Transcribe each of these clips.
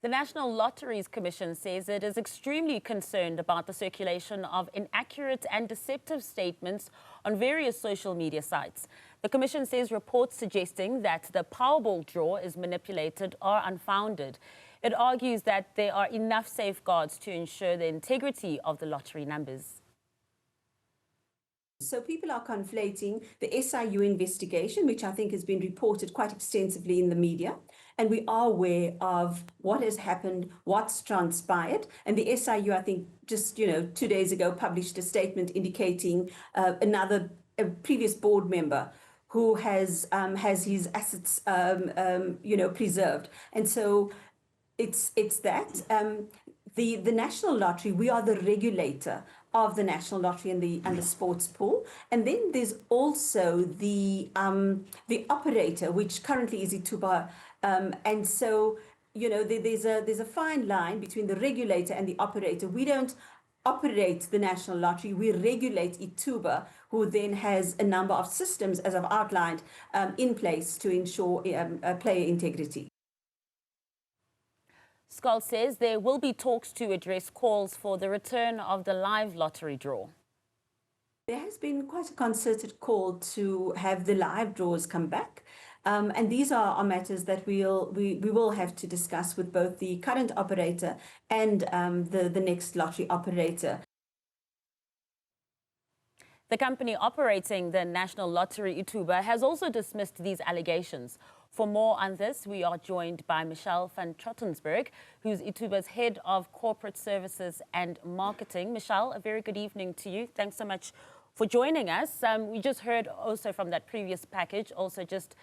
The National Lotteries Commission says it is extremely concerned about the circulation of inaccurate and deceptive statements on various social media sites. The Commission says reports suggesting that the Powerball draw is manipulated are unfounded. It argues that there are enough safeguards to ensure the integrity of the lottery numbers. So people are conflating the SIU investigation, which I think has been reported quite extensively in the media, and we are aware of what has happened, what's transpired. And the SIU, I think, just 2 days ago, published a statement indicating a previous board member who has his assets, preserved, and so it's that. The National Lottery, we are the regulator of the National Lottery and the sports pool, and then there's also the operator, which currently is Ithuba, and so there's a fine line between the regulator and the operator. We don't operate the National Lottery, we regulate Ithuba, who then has a number of systems, as I've outlined, in place to ensure player integrity. Skull says there will be talks to address calls for the return of the live lottery draw. There has been quite a concerted call to have the live draws come back. And these are matters that we will have to discuss with both the current operator and the next lottery operator. The company operating the National Lottery, Ithuba, has also dismissed these allegations. For more on this, we are joined by Michelle van Trottensburg, who's Ithuba's Head of Corporate Services and Marketing. Michelle, a very good evening to you. Thanks so much for joining us. We just heard also from that previous package, also just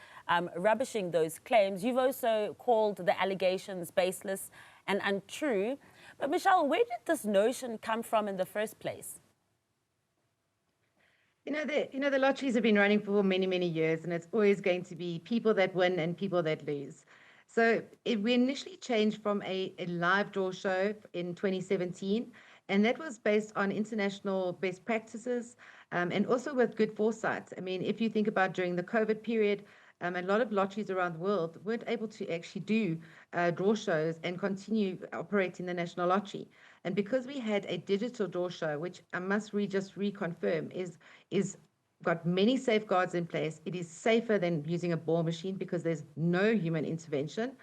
rubbishing those claims. You've also called the allegations baseless and untrue. But Michelle, where did this notion come from in the first place? The lotteries have been running for many, many years, and it's always going to be people that win and people that lose. So we initially changed from a live draw show in 2017, and that was based on international best practices and also with good foresight. I mean, if you think about during the COVID period, a lot of lotteries around the world weren't able to actually do draw shows and continue operating the National Lottery. And because we had a digital draw show, which I must just reconfirm is got many safeguards in place, it is safer than using a ball machine because there's no human intervention.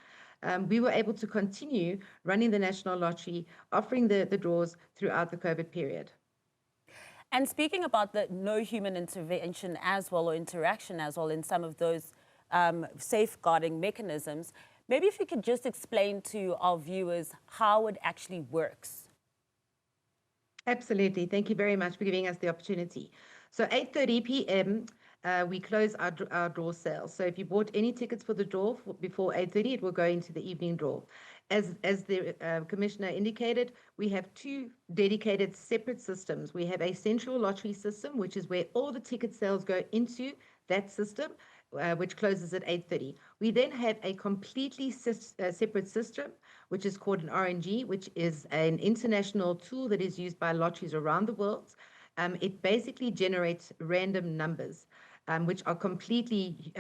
We were able to continue running the National Lottery, offering the draws throughout the COVID period. And speaking about the no human intervention as well, or interaction as well, in some of those safeguarding mechanisms, maybe if you could just explain to our viewers how it actually works. Absolutely. Thank you very much for giving us the opportunity. So 8:30 p.m., we close our draw sales. So if you bought any tickets for the draw before 8:30, it will go into the evening draw. As the Commissioner indicated, we have two dedicated separate systems. We have a central lottery system, which is where all the ticket sales go into that system, which closes at 8:30. We then have a completely separate system, which is called an RNG, which is an international tool that is used by lotteries around the world. It basically generates random numbers, which are completely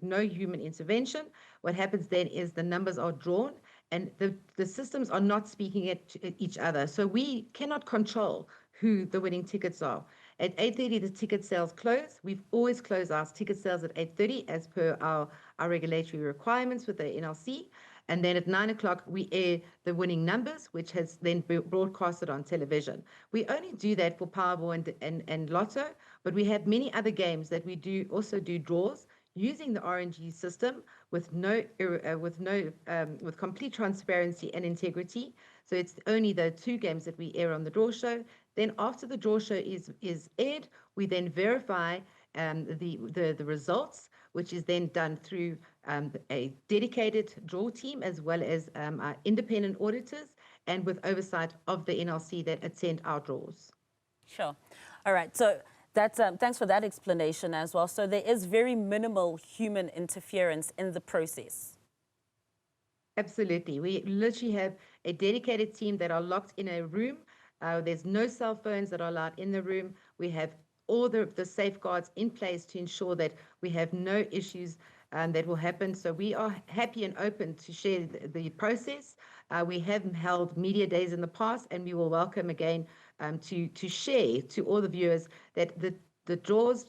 no human intervention. What happens then is the numbers are drawn and the systems are not speaking at each other. So we cannot control who the winning tickets are. At 8:30, the ticket sales close. We've always closed our ticket sales at 8:30 as per our regulatory requirements with the NLC. And then at 9 o'clock, we air the winning numbers, which has then been broadcasted on television. We only do that for Powerball and Lotto, but we have many other games that we also do draws using the RNG system with complete transparency and integrity. So it's only the two games that we air on the draw show. Then after the draw show is aired, we then verify the results, which is then done through a dedicated draw team as well as our independent auditors and with oversight of the NLC that attend our draws. Sure. All right. So that's thanks for that explanation as well. So there is very minimal human interference in the process. Absolutely. We literally have a dedicated team that are locked in a room. There's no cell phones that are allowed in the room. We have all the safeguards in place to ensure that we have no issues that will happen. So we are happy and open to share the process. We have held media days in the past, and we will welcome again to share to all the viewers that the draws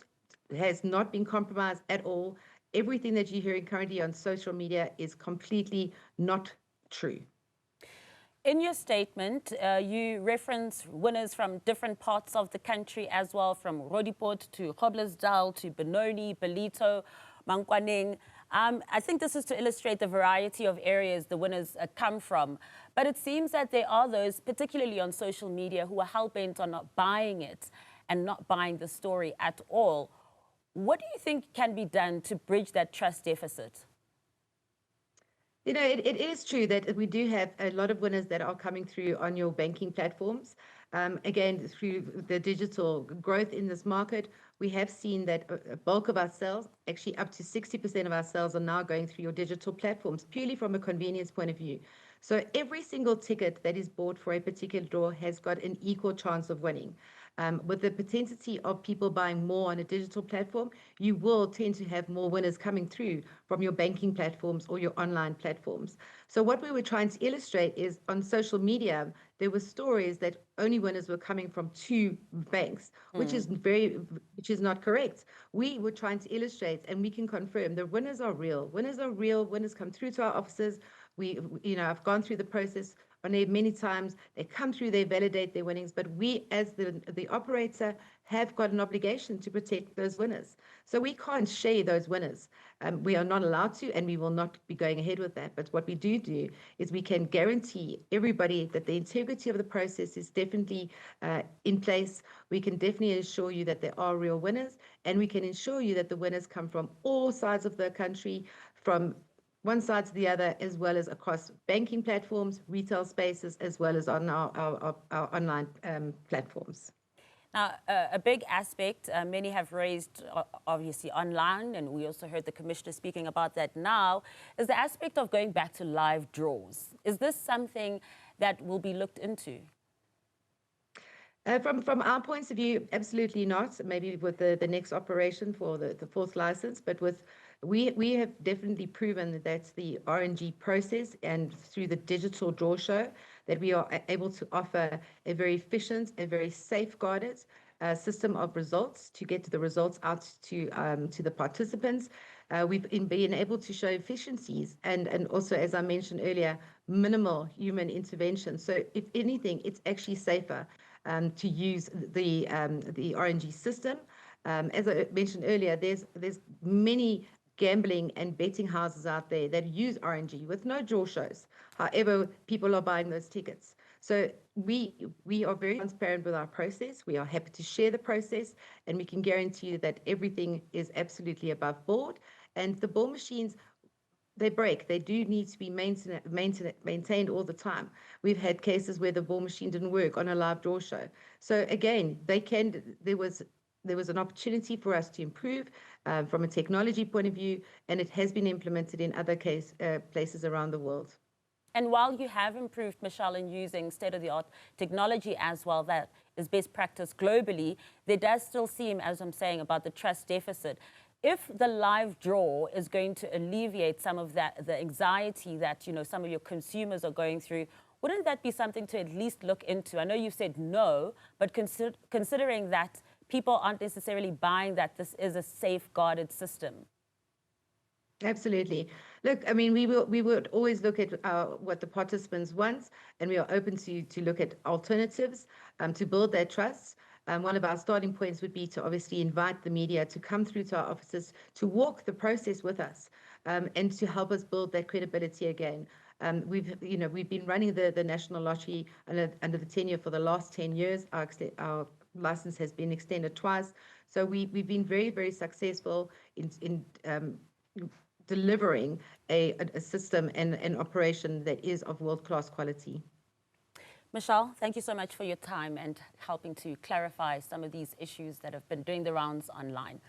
has not been compromised at all. Everything that you're hearing currently on social media is completely not true. In your statement, you reference winners from different parts of the country as well, from Roodepoort to Groblersdal to Benoni, Ballito, Mankwaneng. I think this is to illustrate the variety of areas the winners come from. But it seems that there are those, particularly on social media, who are hell-bent on not buying it and not buying the story at all. What do you think can be done to bridge that trust deficit? You know, it is true that we do have a lot of winners that are coming through on your banking platforms. Again, through the digital growth in this market, we have seen that a bulk of our sales, actually up to 60% of our sales, are now going through your digital platforms, purely from a convenience point of view. So every single ticket that is bought for a particular draw has got an equal chance of winning. With the propensity of people buying more on a digital platform, you will tend to have more winners coming through from your banking platforms or your online platforms. So what we were trying to illustrate is on social media, there were stories that only winners were coming from 2 banks, which is not correct. We were trying to illustrate, and we can confirm, the winners are real. Winners are real. Winners come through to our offices. I've gone through the process on it many times. They come through, they validate their winnings, but we as the operator have got an obligation to protect those winners. So we can't share those winners. We are not allowed to, and we will not be going ahead with that. But what we do is we can guarantee everybody that the integrity of the process is definitely in place. We can definitely assure you that there are real winners, and we can ensure you that the winners come from all sides of the country, from one side to the other, as well as across banking platforms, retail spaces, as well as on our online platforms. Now, a big aspect many have raised, obviously, online, and we also heard the Commissioner speaking about that now, is the aspect of going back to live draws. Is this something that will be looked into? From our points of view, absolutely not. Maybe with the next operation for the 4th license, but we have definitely proven that that's the RNG process, and through the digital draw show, that we are able to offer a very efficient, a very safeguarded system of results to get the results out to the participants. We've been able to show efficiencies and also, as I mentioned earlier, minimal human intervention. So if anything, it's actually safer to use the RNG system. As I mentioned earlier, there's many gambling and betting houses out there that use RNG with no draw shows. However, people are buying those tickets. So we are very transparent with our process. We are happy to share the process, and we can guarantee you that everything is absolutely above board. And the ball machines, they break. They do need to be maintained all the time. We've had cases where the ball machine didn't work on a live draw show. So again, there was an opportunity for us to improve from a technology point of view, and it has been implemented in other places around the world. And while you have improved, Michelle, in using state-of-the-art technology as well, that is best practice globally, there does still seem, as I'm saying, about the trust deficit. If the live draw is going to alleviate some of that, the anxiety that, some of your consumers are going through, wouldn't that be something to at least look into? I know you said no, but considering that people aren't necessarily buying that this is a safeguarded system. Absolutely. Look, I mean, we would always look at what the participants want, and we are open to look at alternatives to build their trust. One of our starting points would be to obviously invite the media to come through to our offices, to walk the process with us, and to help us build that credibility again. We've been running the National Lottery under the tenure for the last 10 years. Our license has been extended twice. So we've been very, very successful in delivering a system and an operation that is of world-class quality. Michelle, thank you so much for your time and helping to clarify some of these issues that have been doing the rounds online.